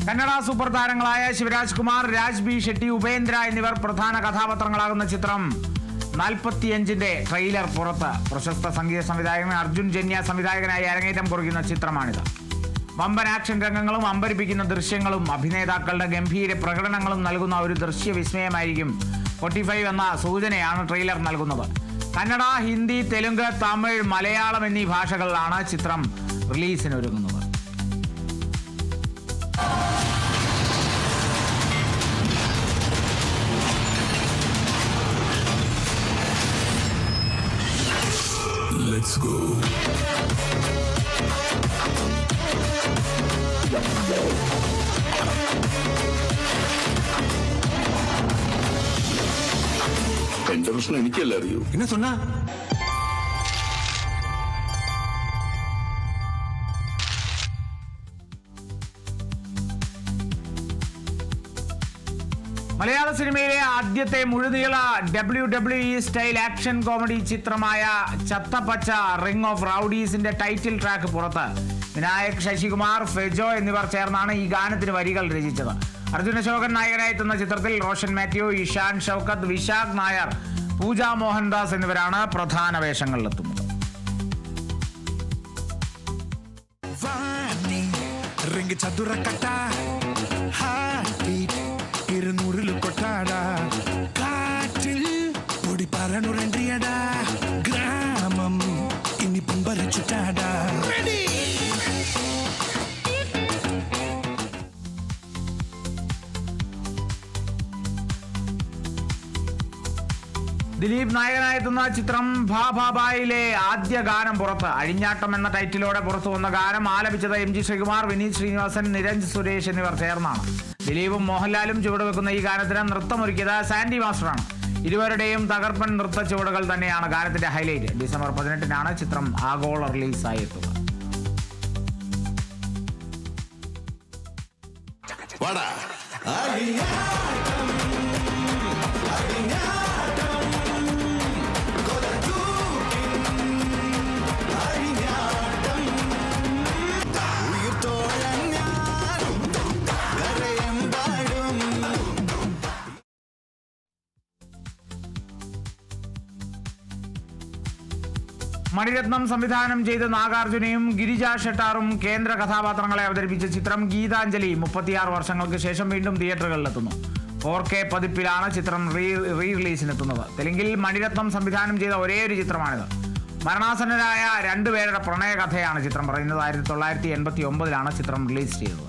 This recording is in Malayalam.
കന്നഡ സൂപ്പർ താരങ്ങളായ ശിവരാജ് കുമാർ, രാജ് ബി ഷെട്ടി, ഉപേന്ദ്ര എന്നിവർ പ്രധാന കഥാപാത്രങ്ങളാകുന്ന ചിത്രം 45-ന്റെ ട്രെയിലർ പുറത്ത്. പ്രശസ്ത സംഗീത സംവിധായകൻ അർജുൻ ജന്യ സംവിധായകനായി അരങ്ങേറ്റം കുറിക്കുന്ന ചിത്രമാണിത്. വമ്പൻ ആക്ഷൻ രംഗങ്ങളും അമ്പരിപ്പിക്കുന്ന ദൃശ്യങ്ങളും അഭിനേതാക്കളുടെ ഗംഭീര പ്രകടനങ്ങളും നൽകുന്ന ഒരു ദൃശ്യ വിസ്മയമായിരിക്കും 45 എന്ന സൂചനയാണ് ട്രെയിലർ നൽകുന്നത്. കന്നഡ, ഹിന്ദി, തെലുങ്ക്, തമിഴ്, മലയാളം എന്നീ ഭാഷകളിലാണ് ചിത്രം റിലീസിനൊരുങ്ങുന്നത്. Let's go. എന്റെ പ്രശ്നം എനിക്കല്ല അറിയൂ. என்ன சொன்னா? മലയാള സിനിമയിലെ ആദ്യത്തെ മുഴുനീള WWE സ്റ്റൈൽ ആക്ഷൻ കോമഡി ചിത്രമായ Chathapacha ring of റൗഡീസിന്റെ title track പുറത്ത്. വിനായക്, ശശികുമാർ, ഫെജോ എന്നിവർ ചേർന്നാണ് ഈ ഗാനത്തിന് വരികൾ രചിച്ചത്. അർജുന അശോകൻ നായകനായെത്തുന്ന ചിത്രത്തിൽ റോഷൻ മാത്യു, ഇഷാൻ ഷൗക്കത്ത്, വിശാഖ് നായർ, പൂജ മോഹൻദാസ് എന്നിവരാണ് പ്രധാന വേഷങ്ങളിലെത്തുന്നത്. ഗ്രാമം ഇനി പമ്പരച്ചുട്ടാടാ. ദിലീപ് നായകനായെത്തുന്ന ചിത്രം ഭാഭാബായിലെ ആദ്യ ഗാനം പുറത്ത്. അഴിഞ്ഞാട്ടം എന്ന ടൈറ്റിലോടെ പുറത്തു വന്ന ഗാനം ആലപിച്ചത് MG ശ്രീകുമാർ, വിനീത് ശ്രീനിവാസൻ, നിരഞ്ജ് സുരേഷ് എന്നിവർ ചേർന്നാണ്. ദിലീപും മോഹൻലാലും ചുവടുവെക്കുന്ന ഈ ഗാനത്തിന് നൃത്തമൊരുക്കിയത് സാൻഡി മാസ്റ്ററാണ്. ഇരുവരുടെയും തകർപ്പൻ നൃത്ത ചുവടുകൾ തന്നെയാണ് ഗാനത്തിന്റെ ഹൈലൈറ്റ്. ഡിസംബർ 18-നാണ് ചിത്രം ആഗോള റിലീസായി എത്തുക. മണിരത്നം സംവിധാനം ചെയ്ത് നാഗാർജുനയും ഗിരിജ ഷെട്ടാറും കേന്ദ്ര കഥാപാത്രങ്ങളെ അവതരിപ്പിച്ച ചിത്രം ഗീതാഞ്ജലി 36 വർഷങ്ങൾക്ക് ശേഷം വീണ്ടും തിയേറ്ററുകളിലെത്തുന്നു. 4K പതിപ്പിലാണ് ചിത്രം റീ റിലീസിനെത്തുന്നത്. തെലുങ്കിൽ മണിരത്നം സംവിധാനം ചെയ്ത ഒരേയൊരു ചിത്രമാണിത്. മരണാസന്നരായ രണ്ടുപേരുടെ പ്രണയകഥയാണ് ചിത്രം പറയുന്നത്. 1989-ലാണ് ചിത്രം റിലീസ് ചെയ്തത്.